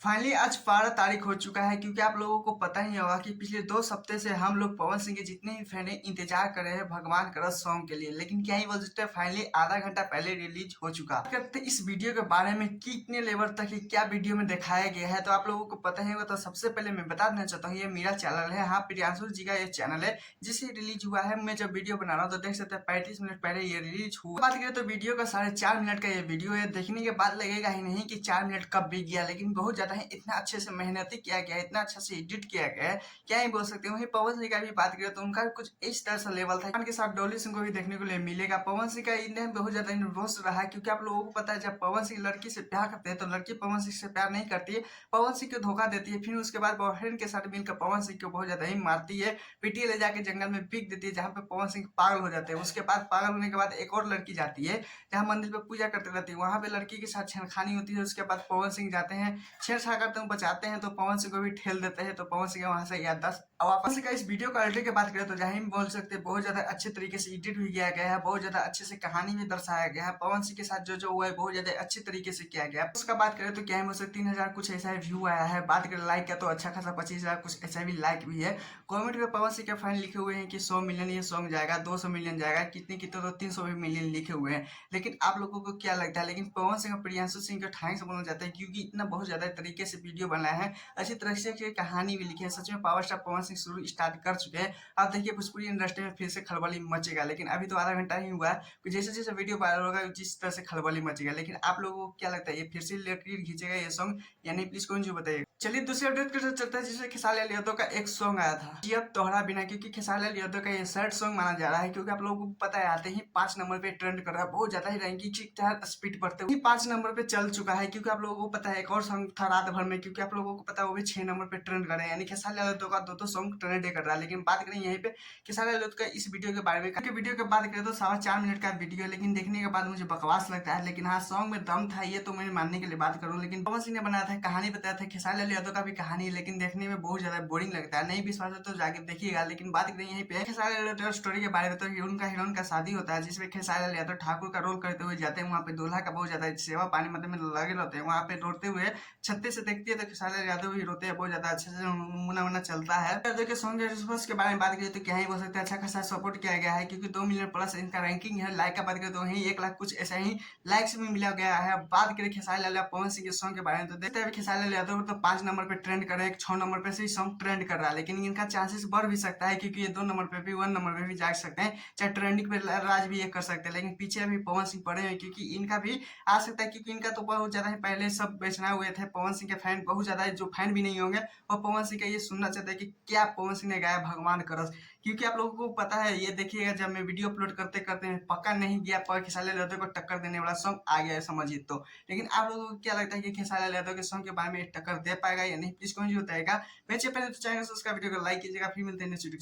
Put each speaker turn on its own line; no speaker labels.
Finally आज 12 तारीख हो चुका है क्योंकि आप लोगों को पता ही होगा कि पिछले 2 हफ्ते से हम लोग पवन सिंह के जितने भी फैन हैं इंतजार कर रहे हैं भगवान का रस सॉन्ग के लिए। लेकिन क्या ही बोल सकते हैं, फाइनली आधा घंटा पहले रिलीज हो चुका। बात करते हैं इस वीडियो के बारे में कितने लेवल तक है, क्या वीडियो में दिखाया गया है, तो आप लोगों को पता ही होगा। तो सबसे पहले मैं बता देना चाहता हूँ, ये मेरा चैनल है। हाँ, प्रियांशु जी का ये चैनल है जिससे रिलीज हुआ है। मैं जब वीडियो बना रहा हूँ तो देख सकते हैं 35 मिनट पहले ये रिलीज हुआ। बात करें तो वीडियो का 4.5 मिनट का ये वीडियो है। देखने के बाद लगेगा ही नहीं कि 4 मिनट कब बीत गया, लेकिन बहुत ज्यादा है। इतना अच्छे से मेहनती किया गया है, इतना अच्छा से एडिट किया गया है, क्या ही बोल सकते हैं। वहीं पवन सिंह का भी बात करें तो उनका कुछ इस तरह से लेवल था। के साथ डॉली सिंह को भी देखने को लिए मिलेगा। पवन सिंह का इंडियन बहुत ज्यादा इन्वॉल्व रहा है क्योंकि आप लोगों को पता है जब पवन सिंह लड़की से प्यार करते हैं तो लड़की पवन सिंह से प्यार नहीं करती है, पवन सिंह को धोखा देती है। फिर उसके बाद बॉयफ्रेंड के साथ मिलकर पवन सिंह को बहुत ज्यादा ही मारती है, पीटिए ले जाके जंगल में फेंक देती है, जहाँ पे पवन सिंह पागल हो जाते हैं। उसके बाद पागल होने के बाद एक और लड़की जाती है जहाँ मंदिर पे पूजा करते रहती है, वहां पे लड़की के साथ छेड़खानी होती है। उसके बाद पवन सिंह जाते हैं, छेड़छाड़ करते हैं, बचाते हैं, तो पवन सिंह को भी ठेल देते हैं। तो पवन सिंह वहां से याददाश्त। अब वापस का इस वीडियो क्वालिटी की बात करें तो जहाँ बोल सकते हैं बहुत ज्यादा अच्छे तरीके से एडिट भी किया गया है, बहुत ज्यादा अच्छे से कहानी भी दर्शाया गया है। पवन सिंह के साथ जो जो हुआ है बहुत ज्यादा अच्छे तरीके से किया गया है। उसका बात करें तो क्या है, 3,000 कुछ ऐसा व्यू आया है। बात करें लाइक का तो अच्छा खासा 25,000 कुछ ऐसा भी लाइक भी है। कमेंट में पवन सिंह के फैन लिखे हुए हैं कि 100 मिलियन ये सॉन्ग जाएगा, 200 मिलियन जाएगा, कितने कितने तो 300 भी मिलियन लिखे हुए हैं। लेकिन आप लोगों को क्या लगता है? लेकिन पवन सिंह और प्रियांशु सिंह को ठाई से बोलना चाहते हैं क्योंकि इतना बहुत ज्यादा तरीके से वीडियो बनाया है, अच्छी तरह से कहानी भी लिखी है। सच में पावर स्टार पवन सिंह शुरू स्टार्ट कर चुके हैं। अब देखिए भोजपुरी इंडस्ट्री में फिर से खलबली मचेगा, लेकिन अभी तो आधा घंटा ही हुआ है। जैसे जैसे वीडियो वायरल होगा जिस तरह से खलबली मचेगा। लेकिन आप लोगों को क्या लगता है, ये फिर से लकीर खींचेगा ये सॉन्ग या नहीं? प्लीज कौन जो बताइए। चलिए दूसरे अपडेट के साथ चलता है जिसमें खेसारी लाल यादव का एक सॉन्ग आया था, जी अब तोहरा बिना, क्योंकि खेसारी लाल यादव का ये सैड सॉन्ग माना जा रहा है। क्योंकि आप लोगों को पता है आते ही 5 नंबर पे ट्रेंड कर रहा है, बहुत ज्यादा ही रैंकिंग ठीक ठाक स्पीड बढ़ते हुए 5 नंबर पे चल चुका है। क्योंकि आप लोगों को पता है एक और सॉन्ग था रात भर में, क्योंकि आप लोगों को पता है वो भी 6 नंबर पे ट्रेंड कर रहे हैं। यानी खेसारी लाल यादव का दो सॉन्ग ट्रेंड कर रहा है। लेकिन बात करें यहीं पे खेसारी लाल यादव का इस वीडियो के बारे में, क्योंकि वीडियो की बात करें तो 4.5 मिनट का वीडियो है, लेकिन देखने के बाद मुझे बकवास लगता है। लेकिन हाँ, सॉन्ग में दम था, ये तो मैं मानने के लिए बात करूँ। लेकिन पवन सिंह ने बनाया था, कहानी बताया था, खेसारी लाल यादव का भी कहानी, लेकिन देखने में बहुत ज्यादा बोरिंग लगता है। नहीं विश्वास है तो जाके देखिएगा। लेकिन बात करें यहीं पे खेसारी लाल यादव स्टोरी के बारे में, तो हीरोइन का शादी होता है जिसमें खेसारी लाल यादव ठाकुर का रोल करते हुए जाते हैं। वहाँ पे दूल्हा का बहुत ज्यादा सेवा पानी मतलब में लगे रहते हैं। वहाँ पे रोते हुए छत्ते से देखती है तो खेसारी लाल यादव भी रोते हैं, बहुत ज्यादा अच्छे से मुना मुना चलता है। यादव के सॉन्ग के बारे में बात करें तो क्या ही बोल सकते हैं, अच्छा खासा सपोर्ट किया गया है क्योंकि 2 मिलियन प्लस इनका रैंकिंग है। लाइक का बात करें तो वही 1 लाख कुछ ऐसा ही लाइक्स भी मिला गया है। बात करें खेसारी लाल यादव पवन सिंह के सॉन्ग के बारे में, तो देखते हैं खेसारी लाल यादव तो 5 नंबर पे ट्रेंड कर रहे हैं, 6 नंबर पे से ही सॉन्ग ट्रेंड कर रहा है। लेकिन इनका चांसेस बढ़ भी सकता है क्योंकि ये 2 नंबर पे भी 1 नंबर पे भी जा सकते हैं, चाहे ट्रेंडिंग पे राज भी ये कर सकते हैं। लेकिन पीछे अभी पवन सिंह पड़े हैं क्योंकि इनका भी आ सकता है, क्योंकि इनका तो बहुत ज्यादा ही पहले सब बेचना हुए थे। पवन सिंह के फैन बहुत ज्यादा है, जो फैन भी नहीं होंगे और पवन सिंह का ये सुनना चाहते हैं कि क्या पवन सिंह ने गाया भगवान का रस। क्योंकि आप लोगों को पता है, ये देखिएगा जब मैं वीडियो अपलोड करते करते पक्का नहीं गया पर खेसारी लाल यादव को टक्कर देने वाला सॉन्ग आ गया है समझिए तो। लेकिन आप लोगों को क्या लगता है कि खेसारी लाल यादव के सॉन्ग के बारे में टक्कर दे पाएगा या नहीं? प्लीज कौन जी बताएगा। वैसे पहले तो चैनल सब्सक्राइब वीडियो को लाइक कीजिएगा, फिर मिलते हैं नेक्स्ट वीडियो।